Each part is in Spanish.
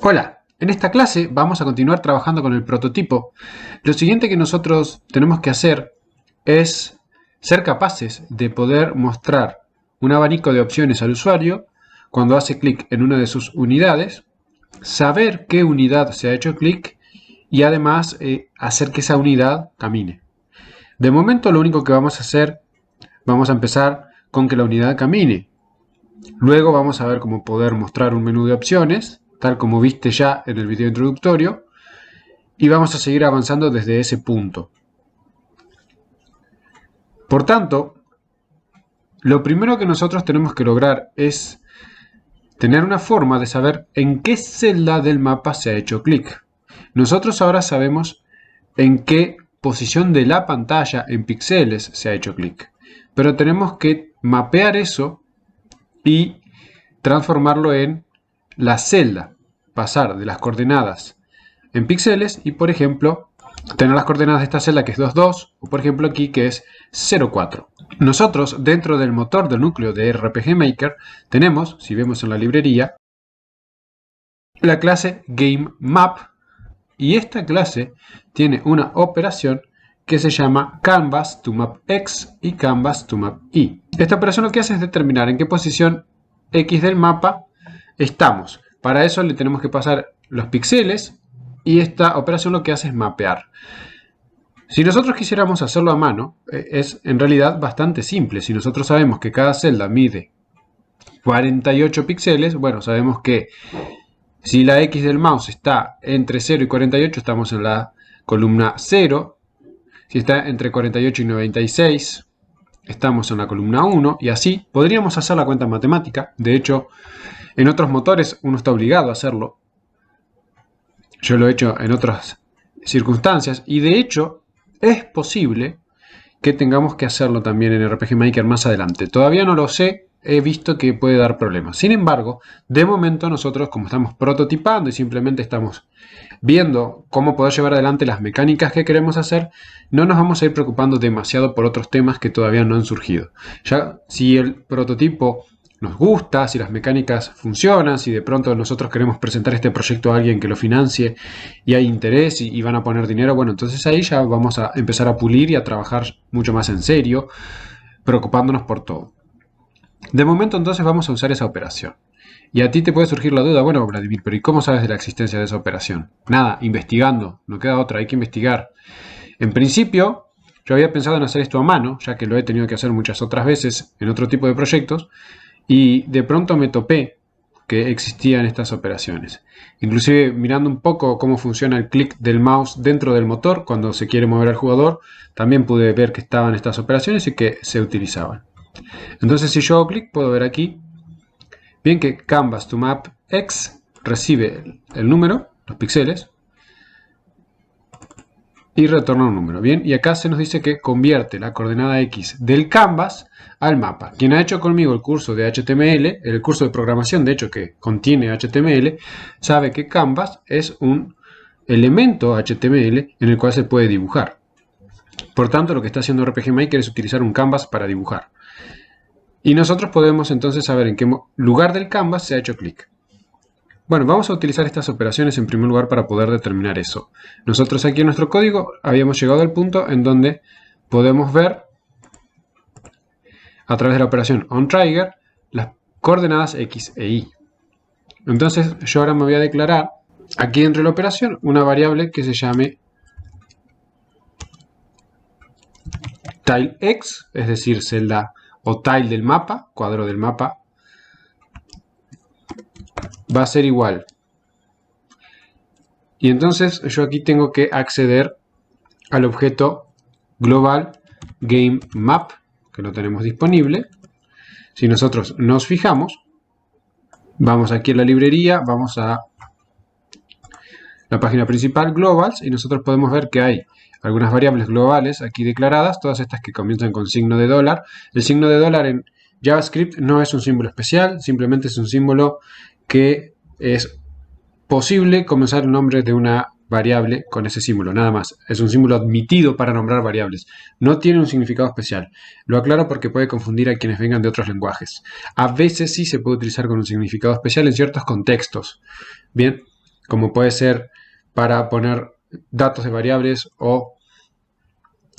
Hola, en esta clase vamos a continuar trabajando con el prototipo. Lo siguiente que nosotros tenemos que hacer es ser capaces de poder mostrar un abanico de opciones al usuario cuando hace clic en una de sus unidades, saber qué unidad se ha hecho clic y además hacer que esa unidad camine. De momento lo único que vamos a hacer, vamos a empezar con que la unidad camine. Luego vamos a ver cómo poder mostrar un menú de opciones, tal como viste ya en el video introductorio, y vamos a seguir avanzando desde ese punto. Por tanto, lo primero que nosotros tenemos que lograr es tener una forma de saber en qué celda del mapa se ha hecho clic. Nosotros ahora sabemos en qué posición de la pantalla en píxeles se ha hecho clic, pero tenemos que mapear eso y transformarlo en la celda, pasar de las coordenadas en píxeles y, por ejemplo, tener las coordenadas de esta celda que es 2,2 o, por ejemplo, aquí que es 0,4. Nosotros, dentro del motor del núcleo de RPG Maker, tenemos, si vemos en la librería, la clase GameMap, y esta clase tiene una operación que se llama CanvasToMapX y CanvasToMapY. Esta operación lo que hace es determinar en qué posición X del mapa estamos. Para eso le tenemos que pasar los píxeles y esta operación lo que hace es mapear. Si nosotros quisiéramos hacerlo a mano, es en realidad bastante simple. Si nosotros sabemos que cada celda mide 48 píxeles, bueno, sabemos que si la X del mouse está entre 0 y 48, estamos en la columna 0. Si está entre 48 y 96, estamos en la columna 1. Y así podríamos hacer la cuenta matemática. De hecho, en otros motores uno está obligado a hacerlo. Yo lo he hecho en otras circunstancias. Y de hecho, es posible que tengamos que hacerlo también en RPG Maker más adelante. Todavía no lo sé. He visto que puede dar problemas. Sin embargo, de momento nosotros, como estamos prototipando y simplemente estamos viendo cómo poder llevar adelante las mecánicas que queremos hacer, no nos vamos a ir preocupando demasiado por otros temas que todavía no han surgido. Ya si el prototipo nos gusta, si las mecánicas funcionan, si de pronto nosotros queremos presentar este proyecto a alguien que lo financie y hay interés y van a poner dinero, bueno, entonces ahí ya vamos a empezar a pulir y a trabajar mucho más en serio, preocupándonos por todo. De momento entonces vamos a usar esa operación. Y a ti te puede surgir la duda, bueno, Vladimir, pero ¿y cómo sabes de la existencia de esa operación? Nada, investigando, no queda otra, hay que investigar. En principio, yo había pensado en hacer esto a mano, ya que lo he tenido que hacer muchas otras veces en otro tipo de proyectos, y de pronto me topé que existían estas operaciones. Inclusive mirando un poco cómo funciona el clic del mouse dentro del motor cuando se quiere mover al jugador, también pude ver que estaban estas operaciones y que se utilizaban. Entonces si yo hago clic puedo ver aquí bien que CanvasToMapX recibe el número, los píxeles, y retorna un número. Bien, y acá se nos dice que convierte la coordenada X del canvas al mapa. Quien ha hecho conmigo el curso de HTML, el curso de programación de hecho que contiene HTML, sabe que canvas es un elemento HTML en el cual se puede dibujar. Por tanto, lo que está haciendo RPG Maker es utilizar un canvas para dibujar. Y nosotros podemos entonces saber en qué lugar del canvas se ha hecho clic. Bueno, vamos a utilizar estas operaciones en primer lugar para poder determinar eso. Nosotros aquí en nuestro código habíamos llegado al punto en donde podemos ver a través de la operación onTrigger las coordenadas X e Y. Entonces yo ahora me voy a declarar aquí dentro de la operación una variable que se llame tileX, es decir, celda o tile del mapa, cuadro del mapa, va a ser igual. Y entonces yo aquí tengo que acceder al objeto global GameMap, que lo tenemos disponible. Si nosotros nos fijamos, vamos aquí a la librería, vamos a la página principal, Globals, y nosotros podemos ver que hay algunas variables globales aquí declaradas, todas estas que comienzan con signo de dólar. El signo de dólar en JavaScript no es un símbolo especial, simplemente es un símbolo que es posible comenzar el nombre de una variable con ese símbolo, nada más. Es un símbolo admitido para nombrar variables. No tiene un significado especial. Lo aclaro porque puede confundir a quienes vengan de otros lenguajes. A veces sí se puede utilizar con un significado especial en ciertos contextos. Bien, como puede ser para poner datos de variables o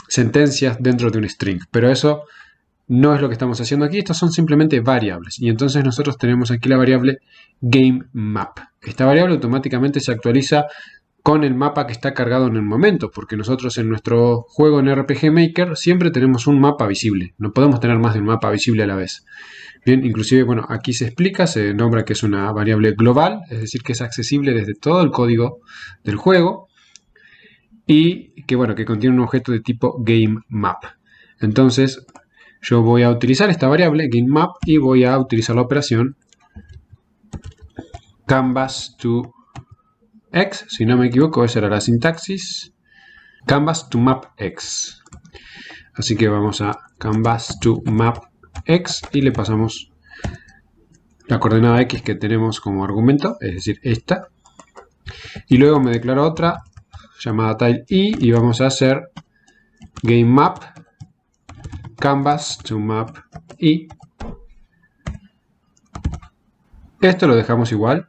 sentencias dentro de un string. Pero eso no es lo que estamos haciendo aquí, estas son simplemente variables. Y entonces nosotros tenemos aquí la variable GameMap. Esta variable automáticamente se actualiza con el mapa que está cargado en el momento, porque nosotros en nuestro juego en RPG Maker siempre tenemos un mapa visible. No podemos tener más de un mapa visible a la vez. Bien, inclusive, bueno, aquí se explica, se nombra que es una variable global, es decir, que es accesible desde todo el código del juego y que, bueno, que contiene un objeto de tipo GameMap. Entonces, yo voy a utilizar esta variable GameMap y voy a utilizar la operación canvas to x, si no me equivoco, esa era la sintaxis, canvas to map x. Así que vamos a canvas to map x y le pasamos la coordenada x que tenemos como argumento, es decir, esta. Y luego me declaro otra llamada tile y vamos a hacer GameMap canvas to map y. Esto lo dejamos igual.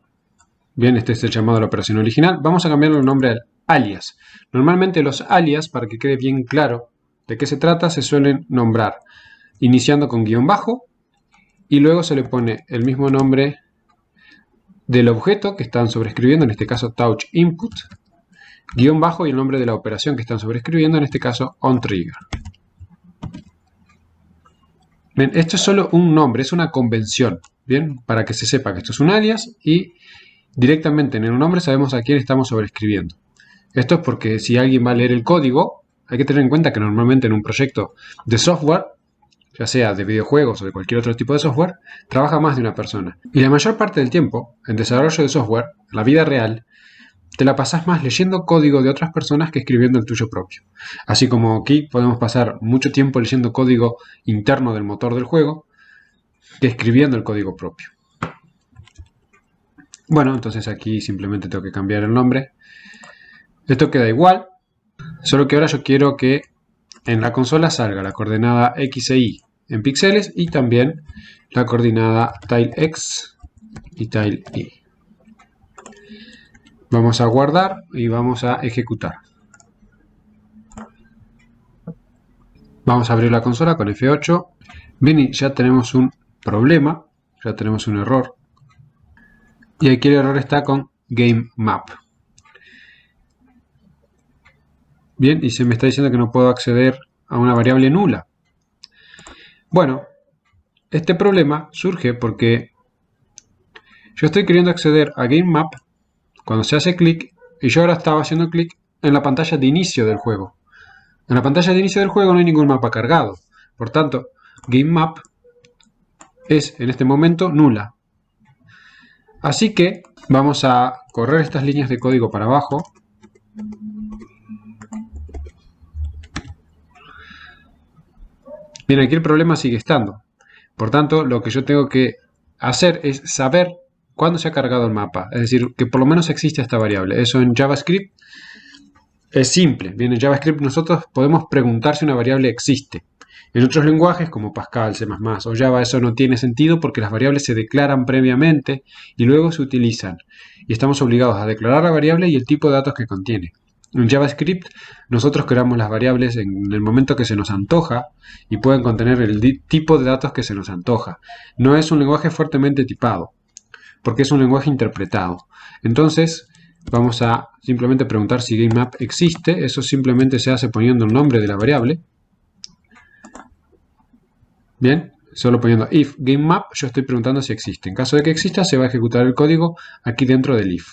Bien, este es el llamado a la operación original. Vamos a cambiarle el nombre al alias. Normalmente los alias, para que quede bien claro de qué se trata, se suelen nombrar iniciando con guión bajo y luego se le pone el mismo nombre del objeto que están sobreescribiendo, en este caso touch input, guión bajo y el nombre de la operación que están sobreescribiendo, en este caso onTrigger. Bien, esto es solo un nombre, es una convención, bien, para que se sepa que esto es un alias y directamente en el nombre sabemos a quién estamos sobreescribiendo. Esto es porque si alguien va a leer el código, hay que tener en cuenta que normalmente en un proyecto de software, ya sea de videojuegos o de cualquier otro tipo de software, trabaja más de una persona. Y la mayor parte del tiempo, en desarrollo de software, en la vida real, te la pasás más leyendo código de otras personas que escribiendo el tuyo propio. Así como aquí podemos pasar mucho tiempo leyendo código interno del motor del juego que escribiendo el código propio. Bueno, entonces aquí simplemente tengo que cambiar el nombre. Esto queda igual, solo que ahora yo quiero que en la consola salga la coordenada x e y en píxeles y también la coordenada tilex y tile y. Vamos a guardar y vamos a ejecutar. Vamos a abrir la consola con F8. Bien, y ya tenemos un problema, ya tenemos un error. Y aquí el error está con GameMap. Bien, y se me está diciendo que no puedo acceder a una variable nula. Bueno, este problema surge porque yo estoy queriendo acceder a GameMap cuando se hace clic y yo ahora estaba haciendo clic en la pantalla de inicio del juego. En la pantalla de inicio del juego no hay ningún mapa cargado. Por tanto, GameMap es en este momento nula. Así que vamos a correr estas líneas de código para abajo. Bien, aquí el problema sigue estando. Por tanto, lo que yo tengo que hacer es saber cuándo se ha cargado el mapa. Es decir, que por lo menos existe esta variable. Eso en JavaScript es simple. Bien, en JavaScript nosotros podemos preguntar si una variable existe. En otros lenguajes como Pascal, C++ o Java eso no tiene sentido porque las variables se declaran previamente y luego se utilizan. Y estamos obligados a declarar la variable y el tipo de datos que contiene. En JavaScript nosotros creamos las variables en el momento que se nos antoja y pueden contener el tipo de datos que se nos antoja. No es un lenguaje fuertemente tipado porque es un lenguaje interpretado. Entonces vamos a simplemente preguntar si GameMap existe. Eso simplemente se hace poniendo el nombre de la variable. Bien, solo poniendo if GameMap yo estoy preguntando si existe. En caso de que exista se va a ejecutar el código aquí dentro del if.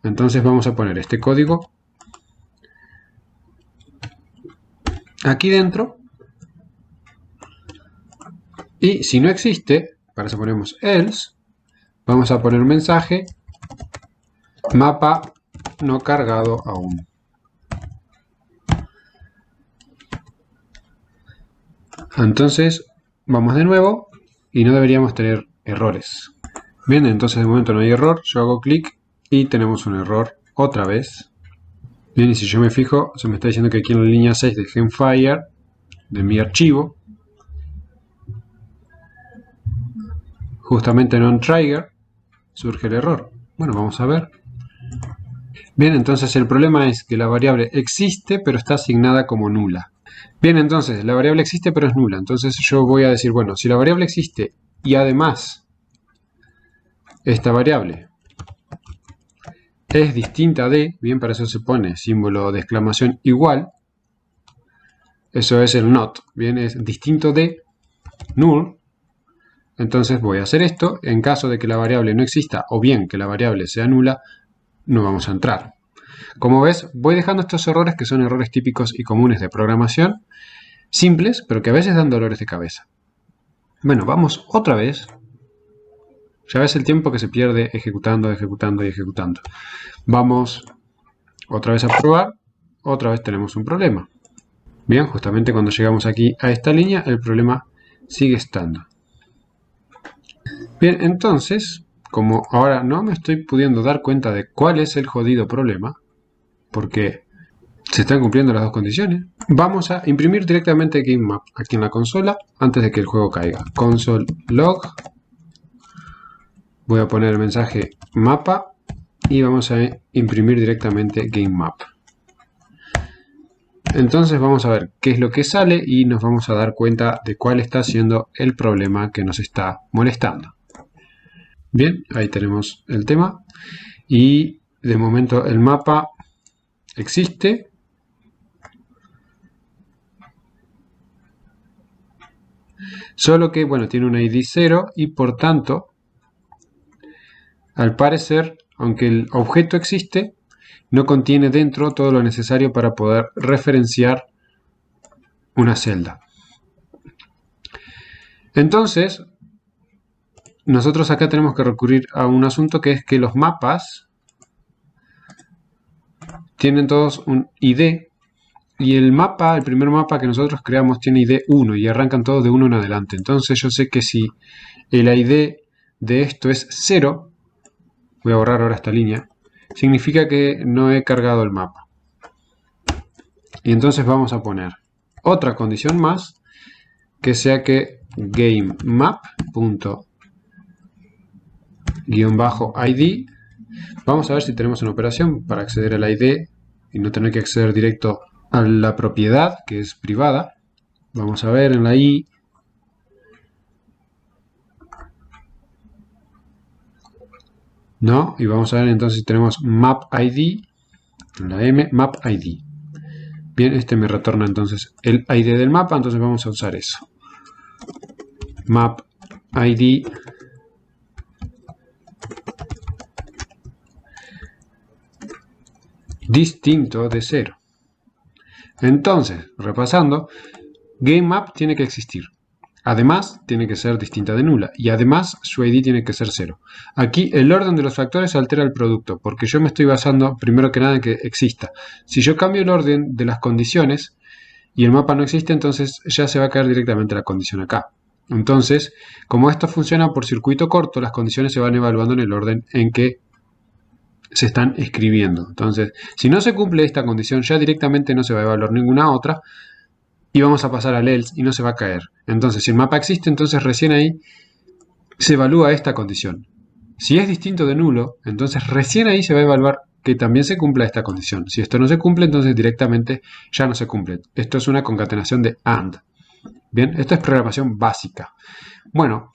Entonces vamos a poner este código aquí dentro y si no existe, para eso ponemos else, vamos a poner un mensaje mapa no cargado aún. Entonces vamos de nuevo y no deberíamos tener errores. Bien, entonces de momento no hay error, yo hago clic y tenemos un error otra vez. Bien, y si yo me fijo, se me está diciendo que aquí en la línea 6 de Genfire, de mi archivo, justamente en onTrigger, surge el error. Bueno, vamos a ver. Bien, entonces el problema es que la variable existe, pero está asignada como nula. Bien, entonces la variable existe, pero es nula. Entonces yo voy a decir, bueno, si la variable existe y además esta variable es distinta de, bien, para eso se pone símbolo de exclamación igual, eso es el not, bien, es distinto de null, entonces voy a hacer esto. En caso de que la variable no exista o bien que la variable sea nula, no vamos a entrar. Como ves, voy dejando estos errores que son errores típicos y comunes de programación, simples, pero que a veces dan dolores de cabeza. Bueno, vamos otra vez. Ya ves el tiempo que se pierde ejecutando, ejecutando y ejecutando. Vamos otra vez a probar. Otra vez tenemos un problema. Bien, justamente cuando llegamos aquí a esta línea, el problema sigue estando. Bien, entonces, como ahora no me estoy pudiendo dar cuenta de cuál es el jodido problema, porque se están cumpliendo las dos condiciones, vamos a imprimir directamente GameMap aquí en la consola antes de que el juego caiga. Console log, voy a poner el mensaje mapa y vamos a imprimir directamente GameMap. Entonces vamos a ver qué es lo que sale y nos vamos a dar cuenta de cuál está siendo el problema que nos está molestando. Bien, ahí tenemos el tema y de momento el mapa existe. Solo que, bueno, tiene un ID 0 y por tanto, al parecer, aunque el objeto existe, no contiene dentro todo lo necesario para poder referenciar una celda. Entonces, nosotros acá tenemos que recurrir a un asunto que es que los mapas tienen todos un ID y el mapa, el primer mapa que nosotros creamos tiene ID 1 y arrancan todos de 1 en adelante. Entonces yo sé que si el ID de esto es 0, voy a borrar ahora esta línea, significa que no he cargado el mapa. Y entonces vamos a poner otra condición más, que sea que GameMap.-ID, vamos a ver si tenemos una operación para acceder al ID y no tener que acceder directo a la propiedad, que es privada. Vamos a ver en la I. No, y vamos a ver entonces si tenemos map.id, en la M, map.id. Bien, este me retorna entonces el ID del mapa, entonces vamos a usar eso. Map.id distinto de 0. Entonces, repasando, GameMap tiene que existir. Además, tiene que ser distinta de nula. Y además, su ID tiene que ser 0. Aquí, el orden de los factores altera el producto, porque yo me estoy basando, primero que nada, en que exista. Si yo cambio el orden de las condiciones y el mapa no existe, entonces ya se va a caer directamente la condición acá. Entonces, como esto funciona por circuito corto, las condiciones se van evaluando en el orden en que se están escribiendo. Entonces, si no se cumple esta condición, ya directamente no se va a evaluar ninguna otra y vamos a pasar al else y no se va a caer. Entonces, si el mapa existe, entonces recién ahí se evalúa esta condición. Si es distinto de nulo, entonces recién ahí se va a evaluar que también se cumpla esta condición. Si esto no se cumple, entonces directamente ya no se cumple. Esto es una concatenación de AND. Bien, esto es programación básica. Bueno,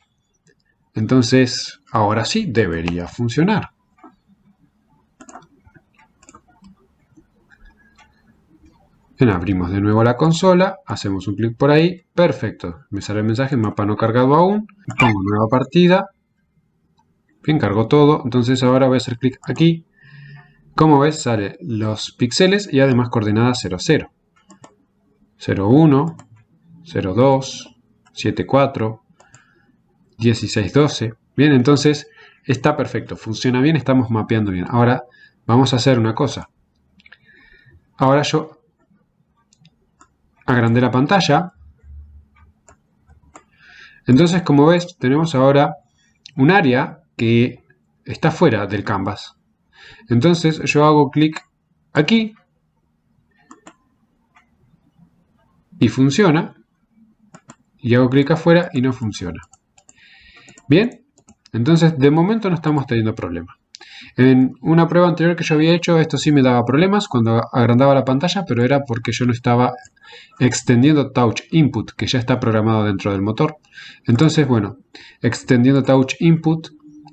entonces ahora sí debería funcionar. Bien, abrimos de nuevo la consola, hacemos un clic por ahí, perfecto, me sale el mensaje, mapa no cargado aún, pongo nueva partida, bien, cargó todo, entonces ahora voy a hacer clic aquí, como ves sale los píxeles y además coordenadas 0, 0, 0, 1, 0, 2, 7, 4, 16, 12, bien, entonces está perfecto, funciona bien, estamos mapeando bien. Ahora vamos a hacer una cosa, ahora yo agrandé la pantalla. Entonces, como ves, tenemos ahora un área que está fuera del canvas. Entonces, yo hago clic aquí y funciona. Y hago clic afuera y no funciona. Bien, entonces de momento no estamos teniendo problema. En una prueba anterior que yo había hecho, esto sí me daba problemas cuando agrandaba la pantalla, pero era porque yo no estaba extendiendo Touch Input, que ya está programado dentro del motor. Entonces, bueno, extendiendo Touch Input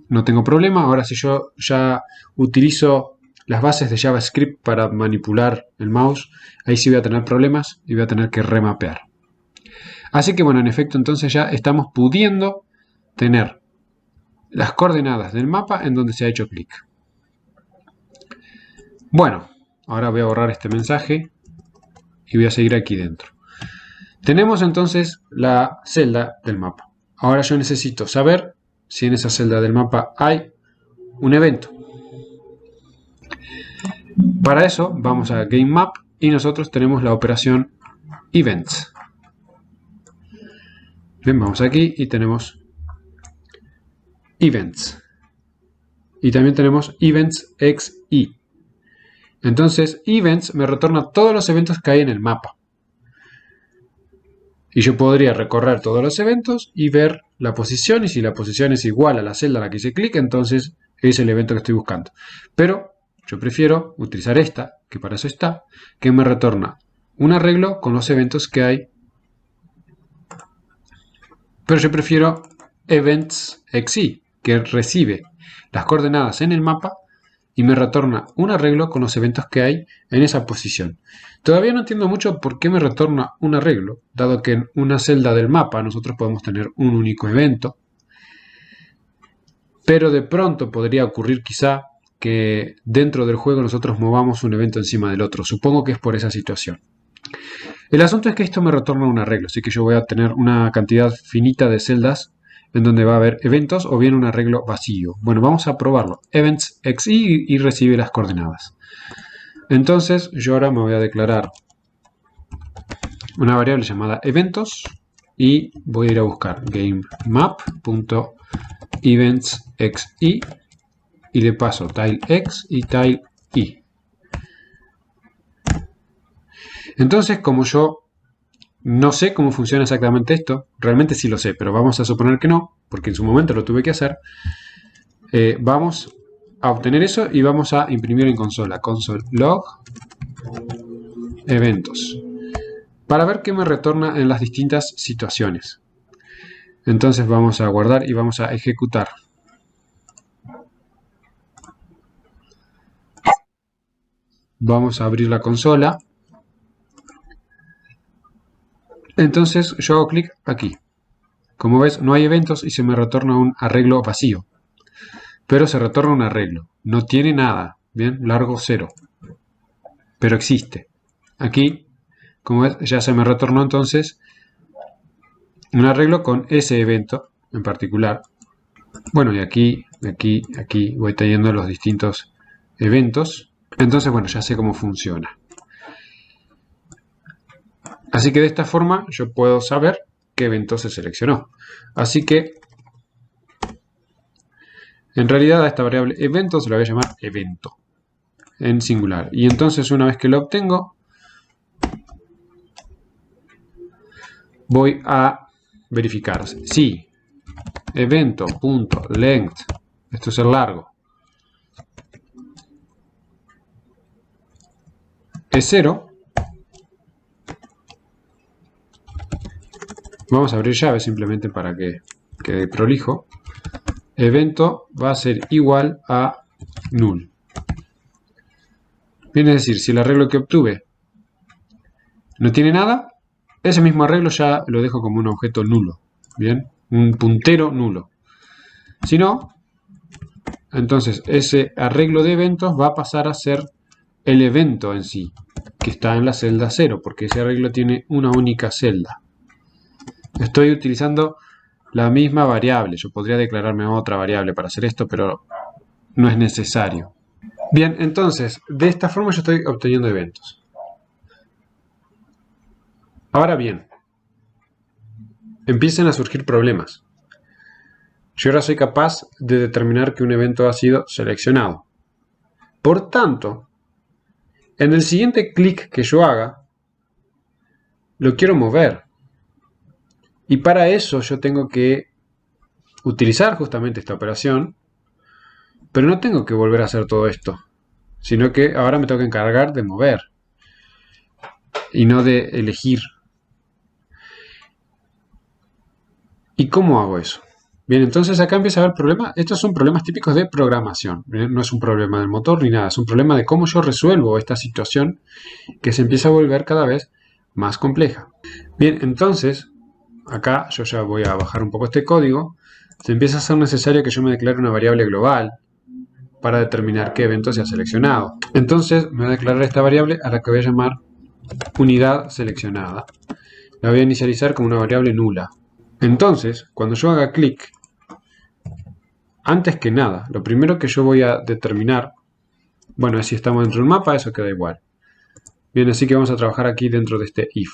no tengo problema. Ahora si yo ya utilizo las bases de JavaScript para manipular el mouse, ahí sí voy a tener problemas y voy a tener que remapear. Así que bueno, en efecto, entonces ya estamos pudiendo tener las coordenadas del mapa en donde se ha hecho clic. Bueno, ahora voy a borrar este mensaje y voy a seguir aquí dentro. Tenemos entonces la celda del mapa. Ahora yo necesito saber si en esa celda del mapa hay un evento. Para eso vamos a Game Map y nosotros tenemos la operación Events. Bien, vamos aquí y tenemos Events. Y también tenemos Events XI. Entonces, Events me retorna todos los eventos que hay en el mapa. Y yo podría recorrer todos los eventos y ver la posición. Y si la posición es igual a la celda a la que hice clic, entonces es el evento que estoy buscando. Pero yo prefiero utilizar esta, que para eso está, que me retorna un arreglo con los eventos que hay. Pero yo prefiero Events XI, que recibe las coordenadas en el mapa y me retorna un arreglo con los eventos que hay en esa posición. Todavía no entiendo mucho por qué me retorna un arreglo, dado que en una celda del mapa nosotros podemos tener un único evento, pero de pronto podría ocurrir quizá que dentro del juego nosotros movamos un evento encima del otro. Supongo que es por esa situación. El asunto es que esto me retorna un arreglo, así que yo voy a tener una cantidad finita de celdas en donde va a haber eventos o bien un arreglo vacío. Bueno, vamos a probarlo. Events XI y recibe las coordenadas. Entonces yo ahora me voy a declarar una variable llamada eventos y voy a ir a buscar GameMap.eventsXi y le paso tileX y tileI. Entonces, como yo no sé cómo funciona exactamente esto, realmente sí lo sé, pero vamos a suponer que no, porque en su momento lo tuve que hacer, vamos a obtener eso y vamos a imprimir en consola, console log eventos, para ver qué me retorna en las distintas situaciones. Entonces vamos a guardar y vamos a ejecutar. Vamos a abrir la consola. Entonces yo hago clic aquí. Como ves, no hay eventos y se me retorna un arreglo vacío. Pero se retorna un arreglo. No tiene nada. Bien, largo 0. Pero existe. Aquí, como ves, ya se me retornó entonces un arreglo con ese evento en particular. Bueno, y aquí voy teniendo los distintos eventos. Entonces, bueno, ya sé cómo funciona. Así que de esta forma yo puedo saber qué evento se seleccionó. Así que en realidad a esta variable evento se la voy a llamar evento en singular. Y entonces una vez que lo obtengo, voy a verificar si evento.length, esto es el largo, es 0. Vamos a abrir llave simplemente para que quede prolijo. Evento va a ser igual a null. Viene a decir, si el arreglo que obtuve no tiene nada, ese mismo arreglo ya lo dejo como un objeto nulo. Bien, un puntero nulo. Si no, entonces ese arreglo de eventos va a pasar a ser el evento en sí, que está en la celda 0, porque ese arreglo tiene una única celda. Estoy utilizando la misma variable. Yo podría declararme otra variable para hacer esto, pero no es necesario. Bien, entonces, de esta forma yo estoy obteniendo eventos. Ahora bien, empiezan a surgir problemas. Yo ahora soy capaz de determinar que un evento ha sido seleccionado. Por tanto, en el siguiente clic que yo haga, lo quiero mover. Y para eso yo tengo que utilizar justamente esta operación Pero no tengo que volver a hacer todo esto, sino que ahora me tengo que encargar de mover y no de elegir. ¿Y cómo hago eso? Bien, entonces acá empieza a haber problemas. Estos son problemas típicos de programación. Bien, no es un problema del motor ni nada, es un problema de cómo yo resuelvo esta situación que se empieza a volver cada vez más compleja. Bien, entonces, acá yo ya voy a bajar un poco este código. Se empieza a ser necesario que yo me declare una variable global para determinar qué evento se ha seleccionado. Entonces me voy a declarar esta variable a la que voy a llamar unidad seleccionada. La voy a inicializar como una variable nula. Entonces, cuando yo haga clic, antes que nada, lo primero que yo voy a determinar, bueno, es si estamos dentro del mapa, eso queda igual. Bien, así que vamos a trabajar aquí dentro de este if.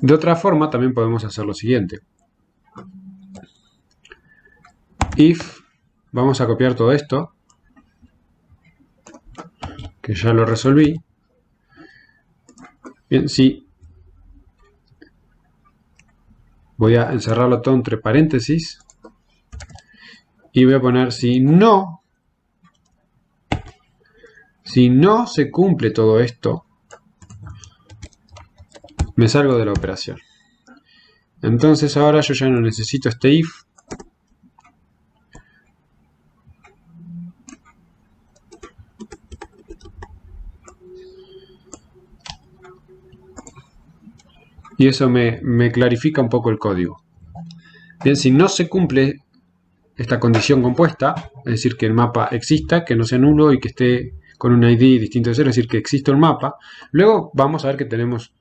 De otra forma, también podemos hacer lo siguiente. If, vamos a copiar todo esto, que ya lo resolví. Bien, sí. Voy a encerrarlo todo entre paréntesis. Y voy a poner si no se cumple todo esto, me salgo de la operación. Entonces ahora yo ya no necesito este if. Y eso me clarifica un poco el código. Bien, si no se cumple esta condición compuesta, es decir, que el mapa exista, que no sea nulo y que esté con un ID distinto de 0, es decir, que existe un mapa, luego vamos a ver que tenemos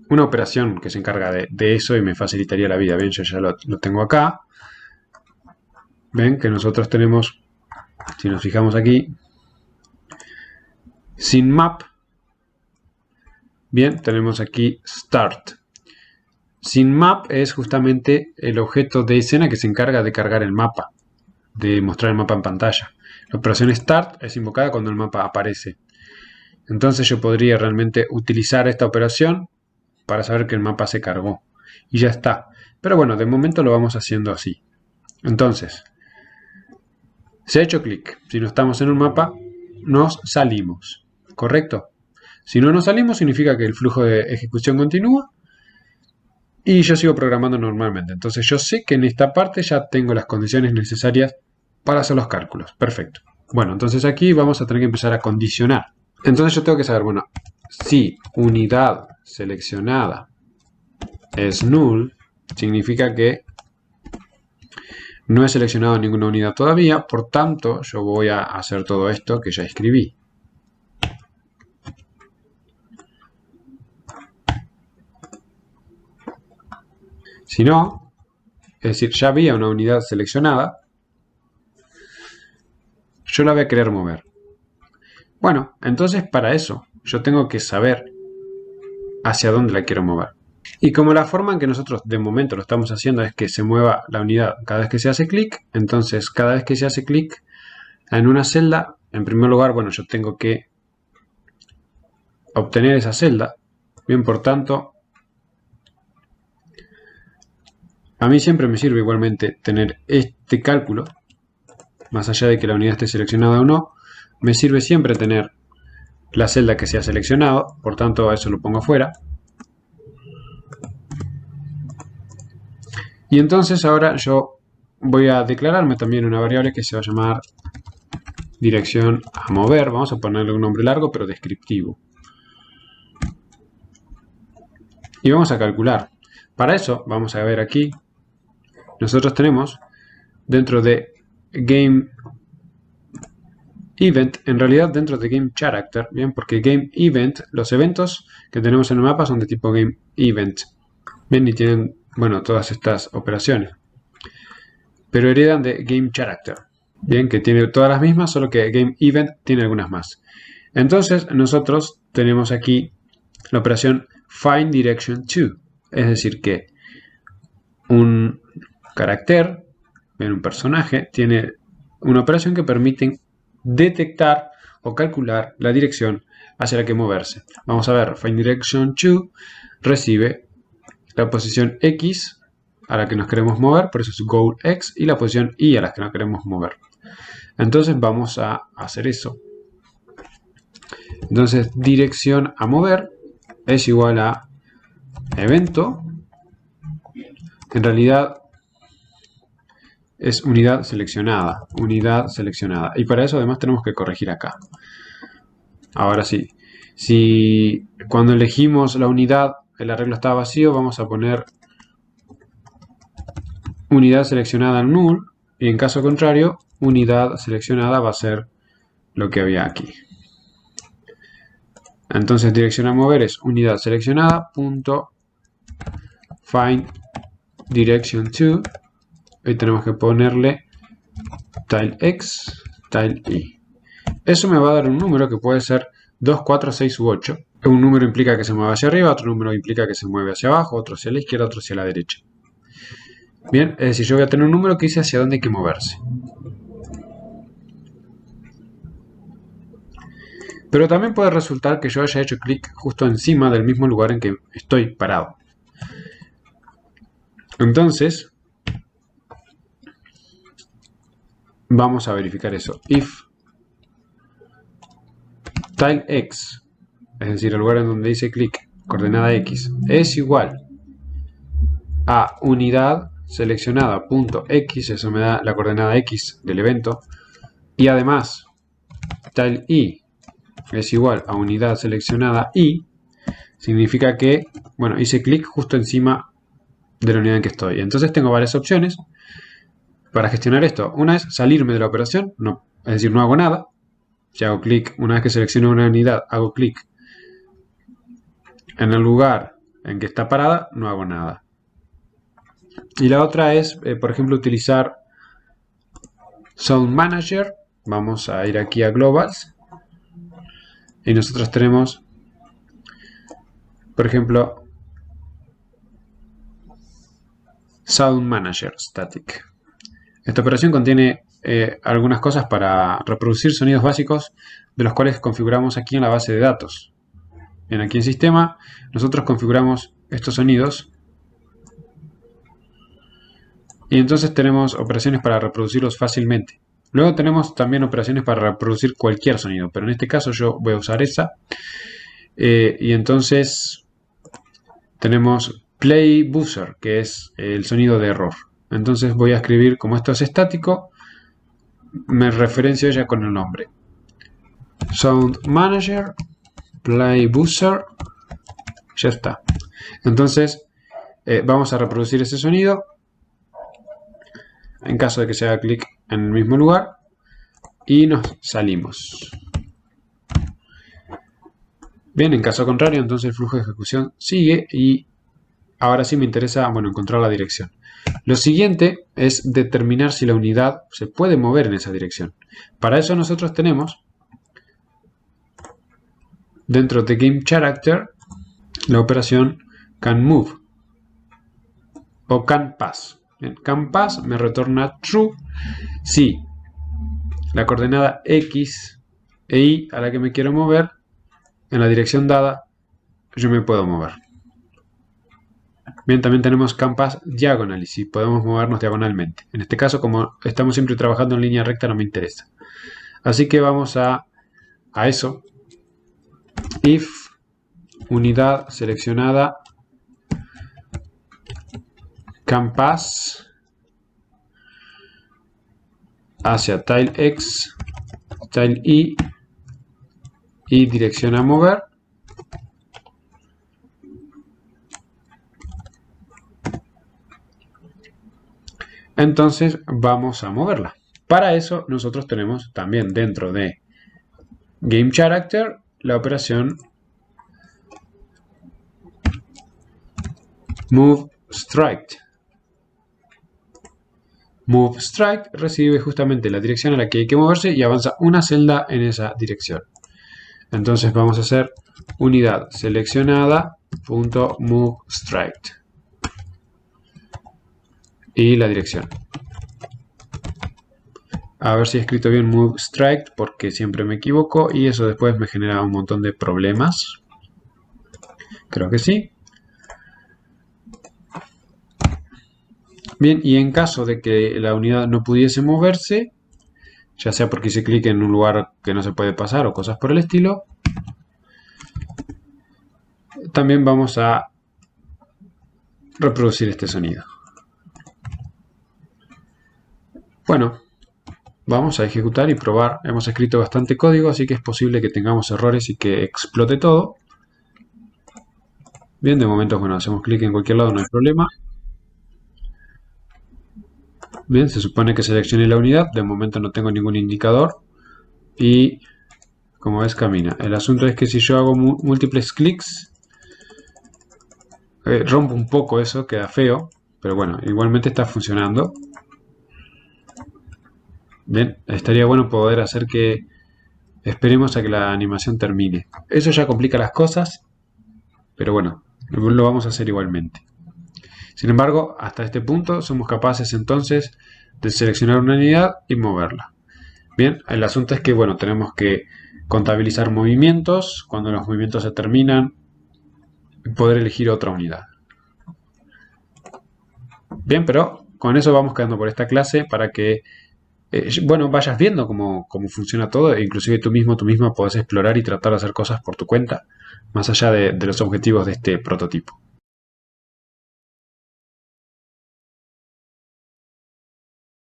una operación que se encarga de eso y me facilitaría la vida. Bien, yo ya lo tengo acá. Ven que nosotros tenemos, si nos fijamos aquí, sin map. Bien, tenemos aquí start. Sin map es justamente el objeto de escena que se encarga de cargar el mapa, de mostrar el mapa en pantalla. La operación start es invocada cuando el mapa aparece. Entonces yo podría realmente utilizar esta operación para saber que el mapa se cargó. Y ya está. Pero bueno, de momento lo vamos haciendo así. Entonces, se ha hecho clic. Si no estamos en un mapa, nos salimos. ¿Correcto? Si no nos salimos, significa que el flujo de ejecución continúa y yo sigo programando normalmente. Entonces yo sé que en esta parte ya tengo las condiciones necesarias para hacer los cálculos. Perfecto. Bueno, entonces aquí vamos a tener que empezar a condicionar. Entonces yo tengo que saber, bueno, si unidad seleccionada es null, significa que no he seleccionado ninguna unidad todavía, por tanto yo voy a hacer todo esto que ya escribí. Si no, es decir, ya había una unidad seleccionada, yo la voy a querer mover. Bueno, entonces para eso yo tengo que saber hacia dónde la quiero mover. Y como la forma en que nosotros de momento lo estamos haciendo es que se mueva la unidad cada vez que se hace clic, entonces cada vez que se hace clic en una celda, en primer lugar, bueno, yo tengo que obtener esa celda. Bien, por tanto, a mí siempre me sirve igualmente tener este cálculo, más allá de que la unidad esté seleccionada o no, me sirve siempre tener la celda que se ha seleccionado, por tanto a eso lo pongo afuera. Y entonces ahora yo voy a declararme también una variable que se va a llamar dirección a mover. Vamos a ponerle un nombre largo pero descriptivo. Y vamos a calcular. Para eso vamos a ver aquí, nosotros tenemos dentro de Game Event, en realidad dentro de Game Character, bien, porque Game Event, los eventos que tenemos en el mapa son de tipo Game Event. Bien, y tienen, bueno, todas estas operaciones. Pero heredan de Game Character. Bien, que tiene todas las mismas, solo que Game Event tiene algunas más. Entonces, nosotros tenemos aquí la operación Find Direction To. Es decir, que un carácter, un personaje, tiene una operación que permite detectar o calcular la dirección hacia la que moverse. Vamos a ver, Find Direction To recibe la posición X a la que nos queremos mover, por eso es goal X, y la posición Y a la que nos queremos mover. Entonces vamos a hacer eso. Entonces dirección a mover es igual a evento. En realidad es unidad seleccionada. Unidad seleccionada. Y para eso además tenemos que corregir acá. Ahora sí. Si cuando elegimos la unidad el arreglo está vacío, vamos a poner unidad seleccionada null. Y en caso contrario, unidad seleccionada va a ser lo que había aquí. Entonces dirección a mover es unidad seleccionada punto find direction to. Y tenemos que ponerle tile x, tile y. Eso me va a dar un número que puede ser 2, 4, 6 u 8. Un número implica que se mueve hacia arriba, otro número implica que se mueve hacia abajo, otro hacia la izquierda, otro hacia la derecha. Bien, es decir, yo voy a tener un número que dice hacia dónde hay que moverse. Pero también puede resultar que yo haya hecho clic justo encima del mismo lugar en que estoy parado. Entonces, vamos a verificar eso. If tile x, es decir, el lugar en donde dice clic, coordenada x, es igual a unidad seleccionada punto x, eso me da la coordenada x del evento, y además tile y es igual a unidad seleccionada y, significa que, bueno, hice clic justo encima de la unidad en que estoy. Entonces tengo varias opciones para gestionar esto. Una es salirme de la operación, no, es decir, no hago nada. Si hago clic, una vez que selecciono una unidad, hago clic en el lugar en que está parada, no hago nada. Y la otra es, por ejemplo, utilizar Zone Manager. Vamos a ir aquí a Globals. Y nosotros tenemos, por ejemplo, Sound Manager Static. Esta operación contiene algunas cosas para reproducir sonidos básicos de los cuales configuramos aquí en la base de datos. Bien, aquí en sistema nosotros configuramos estos sonidos y entonces tenemos operaciones para reproducirlos fácilmente. Luego tenemos también operaciones para reproducir cualquier sonido, pero en este caso yo voy a usar esa. Y entonces tenemos Play Buzzer, que es el sonido de error. Entonces voy a escribir, como esto es estático, me referencio ya con el nombre. Sound Manager, Play Buzzer, ya está. Entonces vamos a reproducir ese sonido en caso de que se haga clic en el mismo lugar y nos salimos. Bien, en caso contrario, entonces el flujo de ejecución sigue y ahora sí me interesa, bueno, encontrar la dirección. Lo siguiente es determinar si la unidad se puede mover en esa dirección. Para eso nosotros tenemos dentro de GameCharacter la operación CanMove o CanPass. En CanPass me retorna true si la coordenada x e y a la que me quiero mover en la dirección dada yo me puedo mover. Bien, también tenemos CanPass diagonal y si podemos movernos diagonalmente. En este caso, como estamos siempre trabajando en línea recta, no me interesa. Así que vamos a eso. If unidad seleccionada CanPass hacia tile x, tile y dirección a mover. Entonces vamos a moverla. Para eso nosotros tenemos también dentro de GameCharacter la operación MoveStrike. MoveStrike recibe justamente la dirección a la que hay que moverse y avanza una celda en esa dirección. Entonces vamos a hacer unidad seleccionada punto MoveStrike y la dirección. A ver si he escrito bien MoveStrike porque siempre me equivoco y eso después me genera un montón de problemas. Creo que sí. Bien, y en caso de que la unidad no pudiese moverse, ya sea porque hice clic en un lugar que no se puede pasar o cosas por el estilo. También vamos a reproducir este sonido. Bueno, vamos a ejecutar y probar. Hemos escrito bastante código, así que es posible que tengamos errores y que explote todo. Bien, de momento, bueno, hacemos clic en cualquier lado, no hay problema. Bien, se supone que seleccioné la unidad. De momento no tengo ningún indicador. Y, como ves, camina. El asunto es que si yo hago múltiples clics, rompo un poco eso, queda feo. Pero bueno, igualmente está funcionando. Bien, estaría bueno poder hacer que esperemos a que la animación termine. Eso ya complica las cosas, pero bueno, lo vamos a hacer igualmente. Sin embargo, hasta este punto somos capaces entonces de seleccionar una unidad y moverla. Bien, el asunto es que bueno, tenemos que contabilizar movimientos. Cuando los movimientos se terminan, poder elegir otra unidad. Bien, pero con eso vamos quedando por esta clase para que bueno, vayas viendo cómo funciona todo e inclusive tú misma podés explorar y tratar de hacer cosas por tu cuenta, más allá de los objetivos de este prototipo.